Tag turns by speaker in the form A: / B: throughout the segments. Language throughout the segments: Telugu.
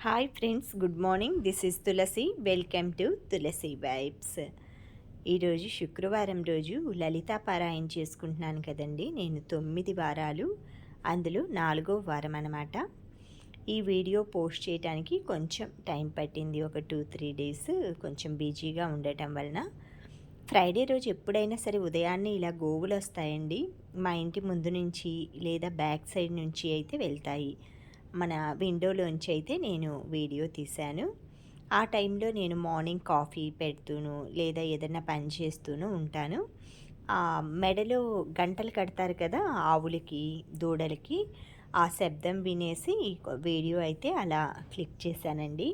A: Hi friends, good morning. This is Tulasi. Welcome to Tulasi vibes. ఈరోజు శుక్రవారం రోజు లలితా పారాయణ చేసుకుంటున్నాను కదండి. నేను 9 వారాలు, అందులో 4వ వారం అన్నమాట. ఈ వీడియో పోస్ట్ చేయడానికి కొంచెం టైం పట్టింది. ఒక 2-3 డేస్ కొంచెం బిజీగా ఉండటం వలన. ఫ్రైడే రోజు ఎప్పుడైనా సరే ఉదయాన్నే ఇలా గోవులు వస్తాయండి. మా ఇంటి ముందు నుంచి లేదా బ్యాక్ సైడ్ నుంచి అయితే వెళ్తాయి. మన విండోలోంచి అయితే నేను వీడియో తీశాను. ఆ టైంలో నేను మార్నింగ్ కాఫీ పెడుతూను లేదా ఏదైనా పని చేస్తూను ఉంటాను. మెడలో గంటలు కడతారు కదా ఆవులకి, దూడలకి. ఆ శబ్దం వినేసి వీడియో అయితే అలా క్లిక్ చేశానండి.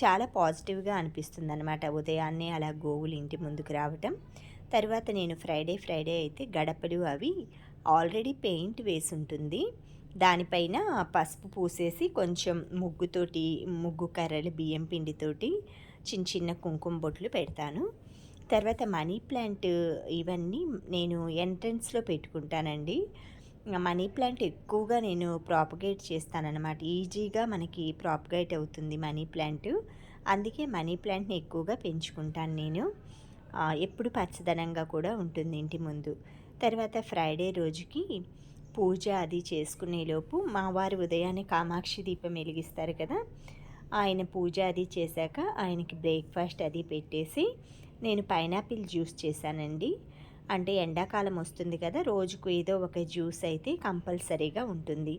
A: చాలా పాజిటివ్గా అనిపిస్తుందన్నమాట ఉదయాన్నే అలా గోవులు ఇంటి ముందుకు రావటం. తర్వాత నేను ఫ్రైడే అయితే గడపలు అవి ఆల్రెడీ పెయింట్ వేసి ఉంటుంది. దానిపైన పసుపు పూసేసి కొంచెం ముగ్గు కర్రలు బియ్యం పిండితోటి చిన్న చిన్న కుంకుమ బొట్లు పెడతాను. తర్వాత మనీ ప్లాంట్ ఇవన్నీ నేను ఎంట్రన్స్లో పెట్టుకుంటానండి. మనీ ప్లాంట్ ఎక్కువగా నేను ప్రాపగేట్ చేస్తానన్నమాట. ఈజీగా మనకి ప్రాపగేట్ అవుతుంది మనీ ప్లాంట్. అందుకే మనీ ప్లాంట్ని ఎక్కువగా పెంచుకుంటాను నేను. ఎప్పుడు పచ్చదనంగా కూడా ఉంటుంది ఇంటి ముందు. తర్వాత ఫ్రైడే రోజుకి పూజ అది చేసుకునేలోపు మా వారు ఉదయాన్నే కామాక్షి దీపం వెలిగిస్తారు కదా, ఆయన పూజ అది చేశాక ఆయనకి బ్రేక్ఫాస్ట్ అది పెట్టేసి నేను పైనాపిల్ జ్యూస్ చేశానండి. అంటే ఎండాకాలం వస్తుంది కదా, రోజుకు ఏదో ఒక జ్యూస్ అయితే కంపల్సరీగా ఉంటుంది.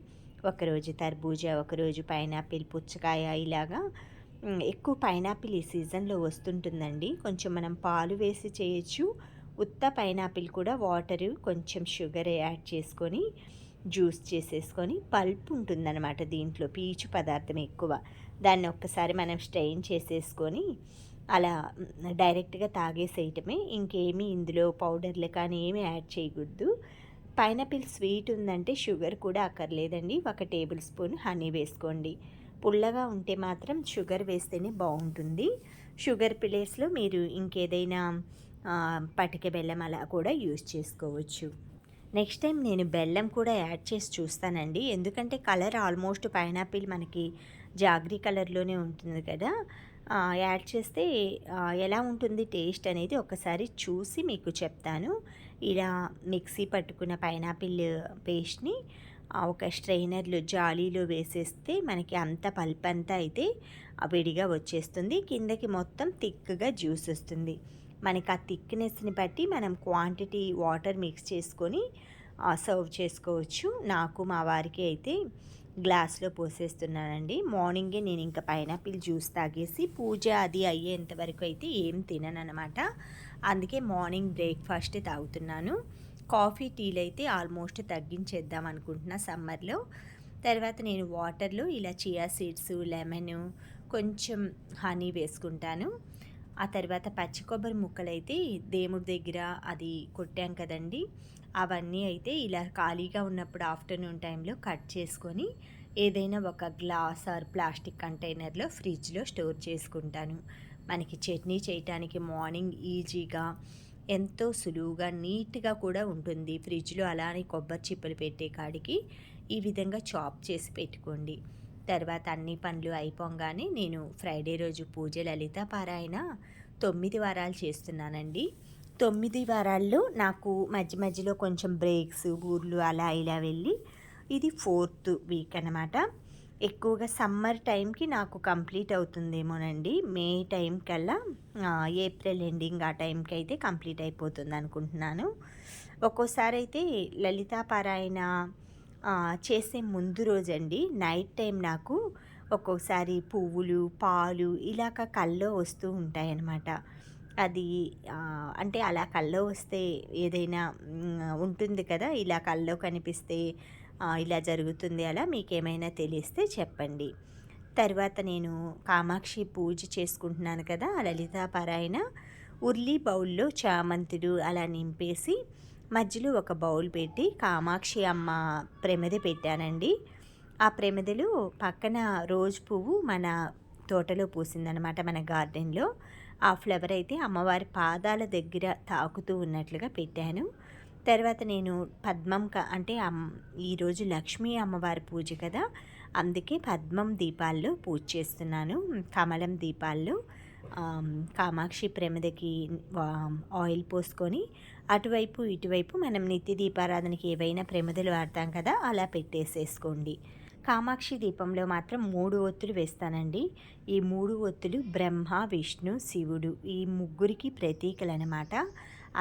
A: ఒకరోజు తర్బూజా, ఒకరోజు పైనాపిల్, పుచ్చకాయ ఇలాగా. ఎక్కువ పైనాపిల్ ఈ సీజన్లో వస్తుంటుందండి. కొంచెం మనం పాలు వేసి చేయొచ్చు. ఉత్త పైనాపిల్ కూడా వాటరు కొంచెం షుగర్ యాడ్ చేసుకొని జ్యూస్ చేసేసుకొని, పల్ప్ ఉంటుందన్నమాట దీంట్లో, పీచు పదార్థం ఎక్కువ. దాన్ని ఒక్కసారి మనం స్ట్రెయిన్ చేసేసుకొని అలా డైరెక్ట్గా తాగేసేయటమే. ఇంకేమీ ఇందులో పౌడర్లు కానీ ఏమీ యాడ్ చేయకూడదు. పైనాపిల్ స్వీట్ ఉందంటే షుగర్ కూడా అక్కర్లేదండి. 1 టేబుల్ స్పూన్ హనీ వేసుకోండి. పుల్లగా ఉంటే మాత్రం షుగర్ వేస్తేనే బాగుంటుంది. షుగర్ ప్లేస్లో మీరు ఇంకేదైనా పటిక బెల్లం అలా కూడా యూజ్ చేసుకోవచ్చు. నెక్స్ట్ టైం నేను బెల్లం కూడా యాడ్ చేసి చూస్తానండి. ఎందుకంటే కలర్ ఆల్మోస్ట్ పైనాపిల్ మనకి జాగ్రీ కలర్లోనే ఉంటుంది కదా, యాడ్ చేస్తే ఎలా ఉంటుంది టేస్ట్ అనేది ఒకసారి చూసి మీకు చెప్తాను. ఇలా మిక్సీ పట్టుకున్న పైనాపిల్ పేస్ట్ని ఒక స్ట్రైనర్లో జాలీలో వేసేస్తే మనకి అంత పల్ప్ అంతా అయితే విడిగా వచ్చేస్తుంది. కిందకి మొత్తం థిక్గా జ్యూస్ వస్తుంది. మనకి ఆ థిక్నెస్ని బట్టి మనం క్వాంటిటీ వాటర్ మిక్స్ చేసుకొని సర్వ్ చేసుకోవచ్చు. నాకు మా వారికి అయితే గ్లాస్లో పోసేస్తున్నానండి. మార్నింగే నేను ఇంకా పైనాపిల్ జ్యూస్ తాగేసి పూజ అది అయ్యేంత వరకు అయితే ఏం తిననమాట. అందుకే మార్నింగ్ బ్రేక్ఫాస్ట్ తాగుతున్నాను. కాఫీ టీలు అయితే ఆల్మోస్ట్ తగ్గించేద్దాం అనుకుంటున్నా సమ్మర్లో. తర్వాత నేను వాటర్లో ఇలా చియా సీడ్స్, లెమన్, కొంచెం హనీ వేసుకుంటాను. ఆ తర్వాత పచ్చి కొబ్బరి ముక్కలైతే దేవుడి దగ్గర అది కొట్టాం కదండి, అవన్నీ అయితే ఇలా ఖాళీగా ఉన్నప్పుడు ఆఫ్టర్నూన్ టైంలో కట్ చేసుకొని ఏదైనా ఒక గ్లాస్ ఆర్ ప్లాస్టిక్ కంటైనర్లో ఫ్రిడ్జ్లో స్టోర్ చేసుకుంటాను. మనకి చట్నీ చేయటానికి మార్నింగ్ ఈజీగా, ఎంతో సులువుగా, నీట్గా కూడా ఉంటుంది. ఫ్రిడ్జ్లో అలానే కొబ్బరి చిప్పలు పెట్టే కాడికి ఈ విధంగా చాప్ చేసి పెట్టుకోండి. తర్వాత అన్ని పనులు అయిపోగానే నేను ఫ్రైడే రోజు పూజ లలిత పారాయణ 9 వారాలు చేస్తున్నానండి. 9 వారాల్లో నాకు మధ్య మధ్యలో కొంచెం బ్రేక్స్, ఊర్లు అలా ఇలా వెళ్ళి ఇది 4th వీక్ అన్నమాట. ఎక్కువగా సమ్మర్ టైంకి నాకు కంప్లీట్ అవుతుందేమోనండి. మే టైం కల్లా, ఏప్రిల్ ఎండింగ్ ఆ టైంకి అయితే కంప్లీట్ అయిపోతుంది అనుకుంటున్నాను. ఒక్కోసారి అయితే లలితా పారాయణ చేసే ముందు రోజండి నైట్ టైం నాకు ఒక్కొక్కసారి పువ్వులు, పాలు ఇలాగ కల్లో వస్తూ ఉంటాయన్నమాట. అది అంటే అలా కల్లో వస్తే ఏదైనా ఉంటుంది కదా, ఇలా కల్లో కనిపిస్తే ఇలా జరుగుతుంది, అలా మీకేమైనా తెలిస్తే చెప్పండి. తర్వాత నేను కామాక్షి పూజ చేసుకుంటున్నాను కదా, లలితా పారాయణ. ఉర్లీ బౌల్లో చామంతులు అలా నింపేసి మధ్యలో ఒక బౌల్ పెట్టి కామాక్షి అమ్మ ప్రమిద పెట్టానండి. ఆ ప్రమిదలో పక్కన రోజ్ పువ్వు మన తోటలో పూసిందనమాట, మన గార్డెన్లో. ఆ ఫ్లవర్ అయితే అమ్మవారి పాదాల దగ్గర తాకుతూ ఉన్నట్లుగా పెట్టాను. తర్వాత నేను పద్మం అంటే ఈరోజు లక్ష్మీ అమ్మవారి పూజ కదా, అందుకే పద్మం దీపాల్లో పూజ చేస్తున్నాను. కమలం దీపాల్లో కామాక్షి ప్రమిదకి ఆయిల్ పోసుకొని అటువైపు ఇటువైపు మనం నిత్య దీపారాధనకి ఏవైనా ప్రమిదలు వాడతాం కదా, అలా పెట్టేసేసుకోండి. కామాక్షి దీపంలో మాత్రం 3 ఒత్తులు వేస్తానండి. ఈ 3 ఒత్తులు బ్రహ్మ, విష్ణు, శివుడు ఈ ముగ్గురికి ప్రతీకలనమాట.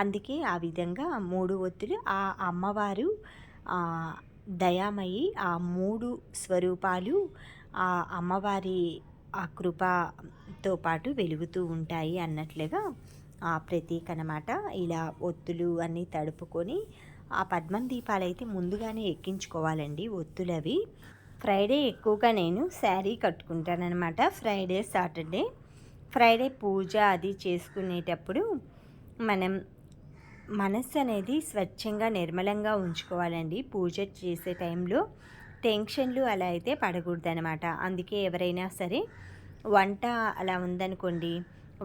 A: అందుకే ఆ విధంగా 3 ఒత్తులు ఆ అమ్మవారు దయామయి ఆ 3 స్వరూపాలు ఆ అమ్మవారి ఆ కృపతో పాటు వెలుగుతూ ఉంటాయి అన్నట్లుగా ఆ ప్రతీక అనమాట. ఇలా ఒత్తులు అన్నీ తడుపుకొని ఆ పద్మం దీపాలు అయితే ముందుగానే ఎక్కించుకోవాలండి ఒత్తులవి. ఫ్రైడే ఎక్కువగా నేను శారీ కట్టుకుంటానన్నమాట. ఫ్రైడే సాటర్డే ఫ్రైడే పూజ అది చేసుకునేటప్పుడు మనం మనస్సు అనేది స్వచ్ఛంగా నిర్మలంగా ఉంచుకోవాలండి. పూజ చేసే టైంలో టెన్షన్లు అలా అయితే పడకూడదనమాట. అందుకే ఎవరైనా సరే వంట అలా ఉందనుకోండి,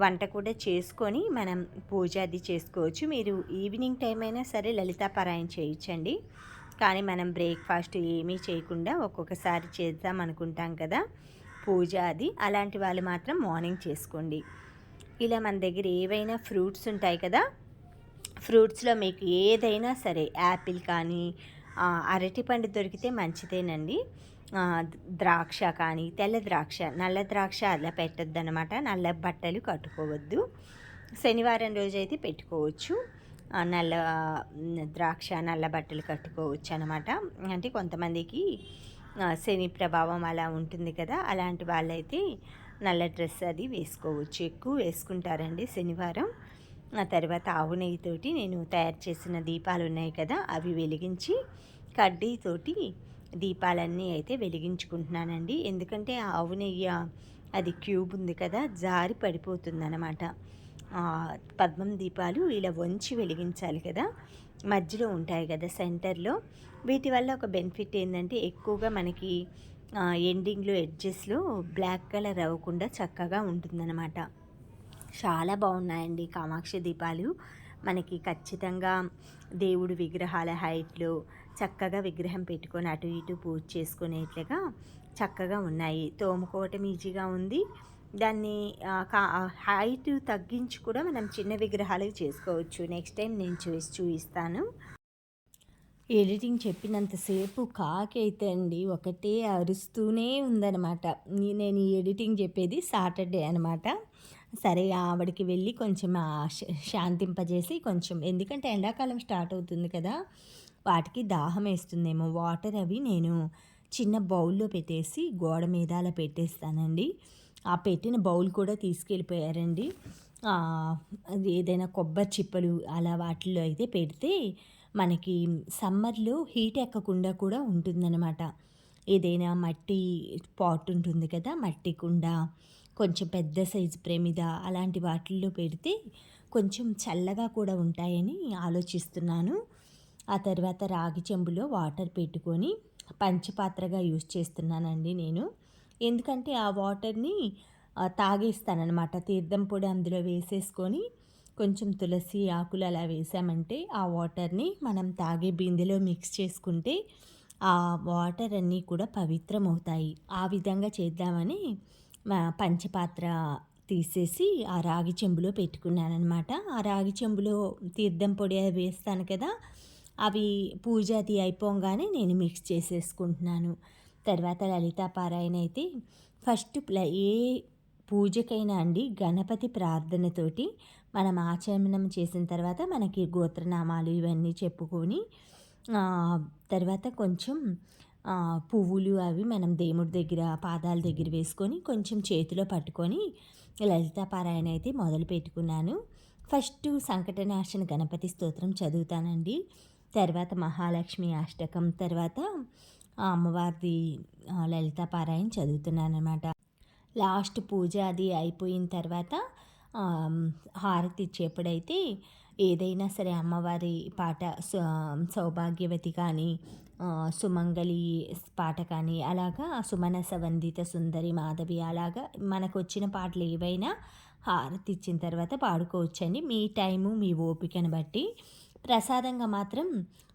A: వంట కూడా చేసుకొని మనం పూజ అది చేసుకోవచ్చు. మీరు ఈవినింగ్ టైం అయినా సరే లలితాపారాయణ చేయొచ్చండి. కానీ మనం బ్రేక్ఫాస్ట్ ఏమీ చేయకుండా ఒక్కొక్కసారి చేద్దాం అనుకుంటాం కదా పూజ అది, అలాంటి వాళ్ళు మాత్రం మార్నింగ్ చేసుకోండి. ఇలా మన దగ్గర ఏవైనా ఫ్రూట్స్ ఉంటాయి కదా, ఫ్రూట్స్లో మీకు ఏదైనా సరే యాపిల్ కానీ అరటిపండు దొరికితే మంచిదేనండి. ద్రాక్ష కానీ, తెల్ల ద్రాక్ష, నల్ల ద్రాక్ష అలా పెట్టద్దు అనమాట. నల్ల బట్టలు కట్టుకోవద్దు. శనివారం రోజైతే పెట్టుకోవచ్చు. నల్ల ద్రాక్ష నల్ల బట్టలు కట్టుకోవచ్చు అనమాట. అంటే కొంతమందికి శని ప్రభావం అలా ఉంటుంది కదా, అలాంటి వాళ్ళైతే నల్ల డ్రెస్ అది వేసుకోవచ్చు. ఎక్కువ వేసుకుంటారండి శనివారం. ఆ తర్వాత ఆవు నెయ్యితోటి నేను తయారు చేసిన దీపాలు ఉన్నాయి కదా, అవి వెలిగించి కడ్డీతోటి దీపాలన్నీ అయితే వెలిగించుకుంటున్నానండి. ఎందుకంటే ఆవు నెయ్యి అది క్యూబ్ ఉంది కదా, జారి పడిపోతుందన్నమాట. పద్మం దీపాలు ఇలా వంచి వెలిగించాలి కదా, మధ్యలో ఉంటాయి కదా సెంటర్లో. వీటి వల్ల ఒక బెనిఫిట్ ఏంటంటే ఎక్కువగా మనకి ఎండింగ్లో ఎడ్జెస్లో బ్లాక్ కలర్ అవ్వకుండా చక్కగా ఉంటుందన్నమాట. చాలా బాగున్నాయండి కామాక్షి దీపాలు. మనకి ఖచ్చితంగా దేవుడు విగ్రహాల హైట్లో చక్కగా విగ్రహం పెట్టుకొని అటు ఇటు పూజ చేసుకునేట్లుగా చక్కగా ఉన్నాయి. తోముకోవటం ఈజీగా ఉంది. దాన్ని హైట్ తగ్గించి కూడా మనం చిన్న విగ్రహాలు చేసుకోవచ్చు. నెక్స్ట్ టైం నేను చూపిస్తాను. ఎడిటింగ్ చెప్పినంతసేపు కాకి అయితే అండి ఒకటే అరుస్తూనే ఉందన్నమాట. నేను ఈ ఎడిటింగ్ చెప్పేది సాటర్డే అనమాట. సరే ఆవిడకి వెళ్ళి కొంచెం శాంతింపజేసి కొంచెం, ఎందుకంటే ఎండాకాలం స్టార్ట్ అవుతుంది కదా, వాటికి దాహం వేస్తుందేమో. వాటర్ అవి నేను చిన్న బౌల్లో పెట్టేసి గోడ మీద అలా పెట్టేస్తానండి. ఆ పెట్టిన బౌల్ కూడా తీసుకెళ్ళిపోయారండి. ఏదైనా కొబ్బరి చిప్పలు అలా వాటిల్లో అయితే పెడితే మనకి సమ్మర్లో హీట్ ఎక్కకుండా కూడా ఉంటుందన్నమాట. ఏదైనా మట్టి పాట్ ఉంటుంది కదా, మట్టి కుండ, కొంచెం పెద్ద సైజు ప్రమిద అలాంటి వాటిల్లో పెడితే కొంచెం చల్లగా కూడా ఉంటాయని ఆలోచిస్తున్నాను. ఆ తర్వాత రాగి చెంబులో వాటర్ పెట్టుకొని పంచపాత్రగా యూజ్ చేస్తున్నానండి నేను. ఎందుకంటే ఆ వాటర్ని తాగేస్తానన్నమాట. తీర్థం పొడి అందులో వేసేసుకొని కొంచెం తులసి ఆకులు అలా వేసామంటే ఆ వాటర్ని మనం తాగే బిందెలో మిక్స్ చేసుకుంటే ఆ వాటర్ అన్నీ కూడా పవిత్రమవుతాయి. ఆ విధంగా చేద్దామని పంచపాత్ర తీసేసి ఆ రాగి చెంబులో పెట్టుకున్నానమాట. ఆ రాగి చెంబులో తీర్థం పొడి వేస్తాను కదా, అవి పూజ అది అయిపోగానే నేను మిక్స్ చేసేసుకుంటున్నాను. తర్వాత లలితాపారాయణ అయితే ఫస్ట్ ఏ పూజకైనా అండి గణపతి ప్రార్థనతోటి మనం ఆచమనం చేసిన తర్వాత మనకి గోత్రనామాలు ఇవన్నీ చెప్పుకొని తర్వాత కొంచెం పువ్వులు అవి మనం దేవుడి దగ్గర పాదాల దగ్గర వేసుకొని కొంచెం చేతిలో పట్టుకొని లలితాపారాయణ అయితే మొదలు పెట్టుకున్నాను. ఫస్ట్ సంకటనాశన గణపతి స్తోత్రం చదువుతానండి. తర్వాత మహాలక్ష్మి అష్టకం, తర్వాత అమ్మవారిది లలితాపారాయణ చదువుతున్నాను అనమాట. లాస్ట్ పూజ అది అయిపోయిన తర్వాత హారతి ఇచ్చేప్పుడైతే ఏదైనా సరే అమ్మవారి పాట సౌభాగ్యవతి కానీ సుమంగళి పాట కానీ అలాగా సుమనస వందిత సుందరి మాధవి అలాగా మనకు వచ్చిన పాటలు ఏవైనా హారతి ఇచ్చిన తర్వాత పాడుకోవచ్చండి. మీ టైము మీ ఓపికను బట్టి ప్రసాదంగా మాత్రం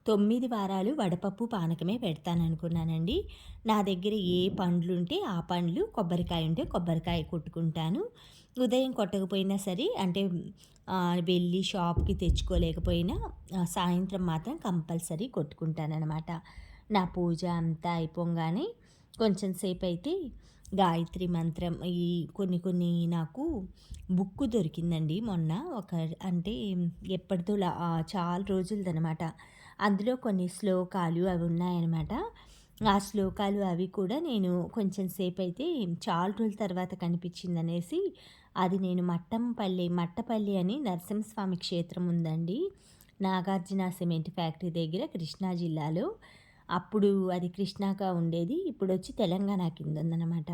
A: 9 వారాలు వడపప్పు పానకమే పెడతాననుకున్నానండి. నా దగ్గర ఏ పండ్లుంటే ఆ పండ్లు, కొబ్బరికాయ ఉంటే కొబ్బరికాయ కొట్టుకుంటాను. ఉదయం కొట్టకపోయినా సరే అంటే వెళ్ళి షాప్‌కి తెచ్చుకోలేకపోయినా సాయంత్రం మాత్రం కంపల్సరీ కొట్టుకుంటాననమాట. నా పూజ అంతా అయిపోంగానే కొంచెం సేపయితే గాయత్రి మంత్రం ఈ కొన్ని కొన్ని నాకు బుక్కు దొరికిందండి మొన్న. అంటే చాలా రోజులదనమాట. అందులో కొన్ని శ్లోకాలు అవి ఉన్నాయనమాట. ఆ శ్లోకాలు అవి కూడా నేను కొంచెం సేపయితే చాలా రోజుల తర్వాత కనిపించిందనేసి అది నేను మట్టపల్లి అని నరసింహస్వామి క్షేత్రం ఉందండి. నాగార్జున సిమెంట్ ఫ్యాక్టరీ దగ్గర కృష్ణా జిల్లాలో. అప్పుడు అది కృష్ణాగా ఉండేది. ఇప్పుడొచ్చి తెలంగాణ కిందుందనమాట.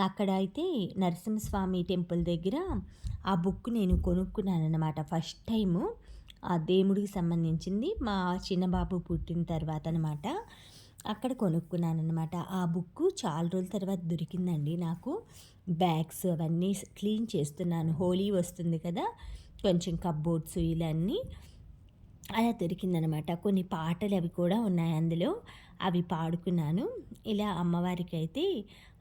A: అక్కడ అయితే నరసింహస్వామి టెంపుల్ దగ్గర ఆ బుక్ నేను కొనుక్కున్నాననమాట ఫస్ట్ టైము. ఆ దేవుడికి సంబంధించింది. మా చిన్న బాబు పుట్టిన తర్వాత అనమాట. అక్కడ కొనుక్కున్నాననమాట. ఆ బుక్కు చాలా రోజుల తర్వాత దొరికిందండి నాకు. బ్యాగ్స్ అవన్నీ క్లీన్ చేస్తున్నాను. హోలీ వస్తుంది కదా! కొంచెం కప్‌బోర్డ్స్ ఇలా అన్నీ అలా దొరికిందనమాట. కొన్ని పాటలు అవి కూడా ఉన్నాయి అందులో. అవి పాడుకున్నాను. ఇలా అమ్మవారికైతే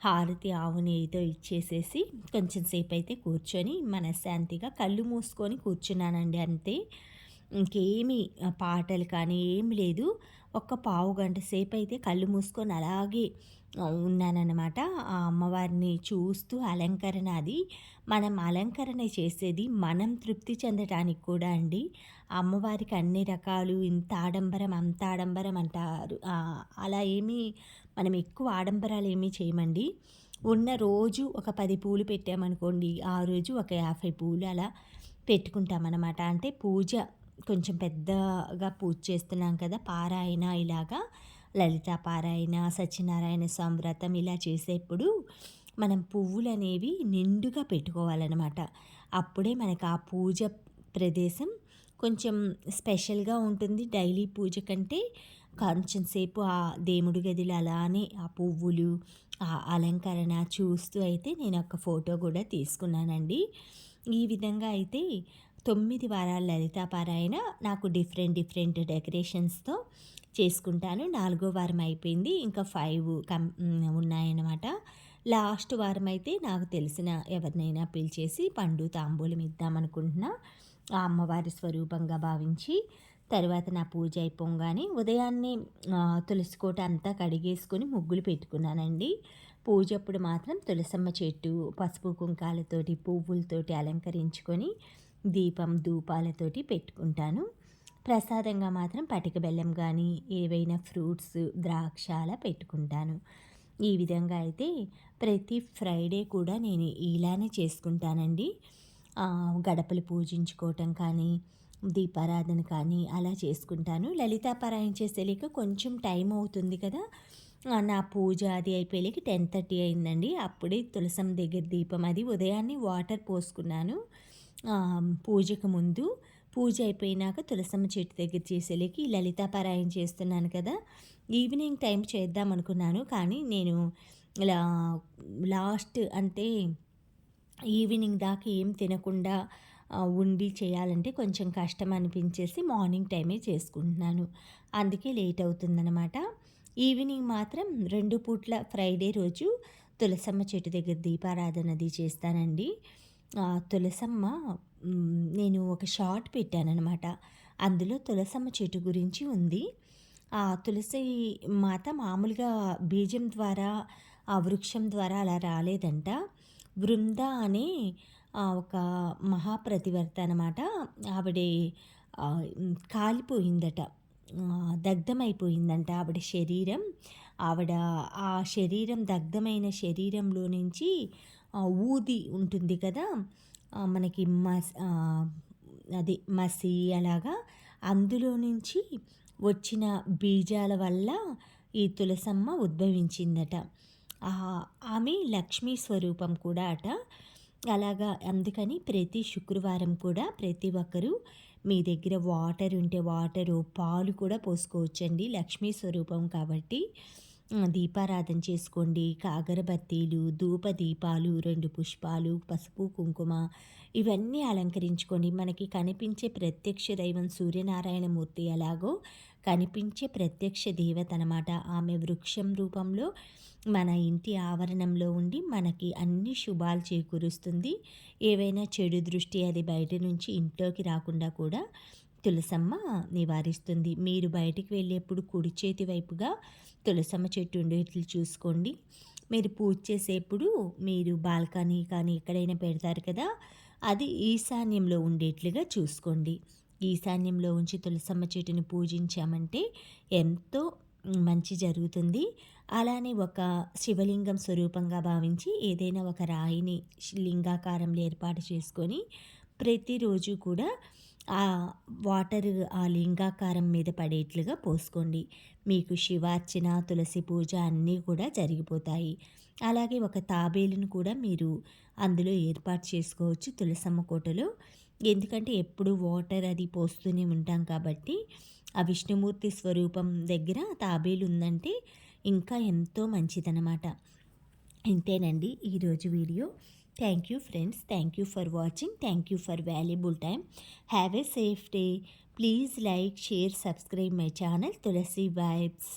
A: హారతి ఆవు నెయ్యితో ఇచ్చేసేసి కొంచెం సేపయితే కూర్చొని మనశ్శాంతిగా కళ్ళు మూసుకొని కూర్చున్నానండి అంతే. ఇంకేమి పాటలు కానీ ఏమి లేదు. ఒక్క పావుగంట సేపయితే కళ్ళు మూసుకొని అలాగే ఉన్నాననమాట. ఆ అమ్మవారిని చూస్తూ అలంకరణ అది మనం అలంకరణ చేసేది మనం తృప్తి చెందటానికి కూడా అండి. అమ్మవారికి అన్ని రకాలు ఇంత ఆడంబరం, అంత ఆడంబరం అంటారు. అలా ఏమీ మనం ఎక్కువ ఆడంబరాలేమీ చేయమండి. ఉన్న రోజు ఒక 10 పూలు పెట్టామనుకోండి, ఆ రోజు ఒక 50 పూలు అలా పెట్టుకుంటామనమాట. అంటే పూజ కొంచెం పెద్దగా పూజ చేస్తున్నాం కదా! పారాయణ ఇలాగా లలితా పారాయణ, సత్యనారాయణ స్వామి వ్రతం ఇలా చేసేప్పుడు మనం పువ్వులనేవి నిండుగా పెట్టుకోవాలనమాట. అప్పుడే మనకు ఆ పూజ ప్రదేశం కొంచెం స్పెషల్‌గా ఉంటుంది. డైలీ పూజ కంటే కొంచెం సేపు ఆ దేవుడి గదిలో అలానే ఆ పువ్వులు, ఆ అలంకరణ చూస్తూ అయితే నేనొక ఫోటో కూడా తీసుకున్నానండి. ఈ విధంగా అయితే 9 వారాల లలితా పారాయణ నాకు డిఫరెంట్ డెకరేషన్స్‌తో చేసుకుంటాను. 4 వారం అయిపోయింది. ఇంకా 5 ఉన్నాయన్నమాట. లాస్ట్ వారం అయితే నాకు తెలిసిన ఎవరినైనా పిలిచేసి పండు, తాంబూలం ఇద్దామనుకుంటున్నా. ఆ అమ్మవారి స్వరూపంగా భావించి, తర్వాత నా పూజ అయిపోంగానే ఉదయాన్నే తులసి కోట అంతా కడిగేసుకొని ముగ్గులు పెట్టుకున్నానండి. పూజప్పుడు మాత్రం తులసమ్మ చెట్టు, పసుపు కుంకాలతోటి, పువ్వులతోటి అలంకరించుకొని, దీపం, ధూపాలతోటి పెట్టుకుంటాను. ప్రసాదంగా మాత్రం పటిక బెల్లం గానీ, ఏవైనా ఫ్రూట్స్, ద్రాక్ష అలా పెట్టుకుంటాను. ఈ విధంగా అయితే ప్రతి ఫ్రైడే కూడా నేను ఇలానే చేసుకుంటానండి. గడపలు పూజించుకోవటం కానీ, దీపారాధన కానీ అలా చేసుకుంటాను. లలితాపారాయణ చేసేలేక కొంచెం టైం అవుతుంది కదా! నా పూజ అది అయిపోయేలేకి 10:30 అయిందండి. అప్పుడే తులసమ్మ దగ్గర దీపం అది ఉదయాన్నే వాటర్ పోసుకున్నాను. పూజకు ముందు. పూజ అయిపోయినాక తులసమ్మ చెట్టు దగ్గర చేసేలేకి లలితాపారాయణ చేస్తున్నాను కదా! ఈవినింగ్ టైం చేద్దామనుకున్నాను. కానీ నేను ఇలా లాస్ట్ అంటే ఈవినింగ్ దాకా ఏం తినకుండా ఉండి చేయాలంటే కొంచెం కష్టం అనిపించేసి మార్నింగ్ టైమే చేసుకుంటున్నాను. అందుకే లేట్ అవుతుందనమాట. ఈవినింగ్ మాత్రం 2 పూట్ల ఫ్రైడే రోజు తులసమ్మ చెట్టు దగ్గర దీపారాధన అది చేస్తానండి. తులసమ్మ నేను ఒక షార్ట్ పెట్టాననమాట. అందులో తులసమ్మ చెట్టు గురించి ఉంది. ఆ తులసి మాత మామూలుగా బీజం ద్వారా, ఆ వృక్షం ద్వారా అలా రాలేదంట. బృంద అనే ఒక మహాప్రతివర్త అనమాట. ఆవిడ కాలిపోయిందట. దగ్ధమైపోయిందంట ఆవిడ శరీరం. ఆవిడ ఆ శరీరం దగ్ధమైన శరీరంలో నుంచి ఊది ఉంటుంది కదా! మనకి అది మసి అలాగా అందులో నుంచి వచ్చిన బీజాల వల్ల ఈ తులసమ్మ ఉద్భవించిందట. ఆమె లక్ష్మీ స్వరూపం కూడా అట. అలాగా అందుకని ప్రతి శుక్రవారం కూడా ప్రతి ఒక్కరూ మీ దగ్గర వాటర్ ఉంటే వాటరు, పాలు కూడా పోసుకోవచ్చండి. లక్ష్మీ స్వరూపం కాబట్టి దీపారాధన చేసుకోండి. కాగరబత్తీలు, ధూపదీపాలు, 2 పుష్పాలు, పసుపు, కుంకుమ ఇవన్నీ అలంకరించుకోండి. మనకి కనిపించే ప్రత్యక్ష దైవం సూర్యనారాయణమూర్తి ఎలాగో కనిపించే ప్రత్యక్ష దేవత అనమాట. ఆమె వృక్షం రూపంలో మన ఇంటి ఆవరణంలో ఉండి మనకి అన్ని శుభాలు చేకూరుస్తుంది. ఏవైనా చెడు దృష్టి అది బయట నుంచి ఇంట్లోకి రాకుండా కూడా తులసమ్మ నివారిస్తుంది. మీరు బయటికి వెళ్ళేప్పుడు కుడి చేతి వైపుగా తులసమ్మ చెట్టు ఉండేట్లు చూసుకోండి. మీరు పూజ చేసేప్పుడు మీరు బాల్కనీ కానీ ఎక్కడైనా పెడతారు కదా, అది ఈశాన్యంలో ఉండేట్లుగా చూసుకోండి. ఈశాన్యంలో ఉంచి తులసమ్మ చెట్టుని పూజించామంటే ఎంతో మంచి జరుగుతుంది. అలానే ఒక శివలింగం స్వరూపంగా భావించి ఏదైనా ఒక రాయిని లింగాకారంలో ఏర్పాటు చేసుకొని ప్రతిరోజు కూడా ఆ వాటర్ ఆ లింగాకారం మీద పడేట్లుగా పోసుకోండి. మీకు శివార్చన, తులసి పూజ అన్నీ కూడా జరిగిపోతాయి. అలాగే ఒక తాబేలును కూడా మీరు అందులో ఏర్పాటు చేసుకోవచ్చు తులసమ్మ కోటలో. ఎందుకంటే ఎప్పుడు వాటర్ అది పోస్తూనే ఉంటాం కాబట్టి ఆ విష్ణుమూర్తి స్వరూపం దగ్గర తాబేలు ఉందంటే ఇంకా ఎంతో మంచిదనమాట. ఇంతేనండి ఈరోజు video. Thank you friends. Thank you for watching. Thank you for valuable time. Have a safe day. Please like, share, subscribe my channel Tulasi vibes.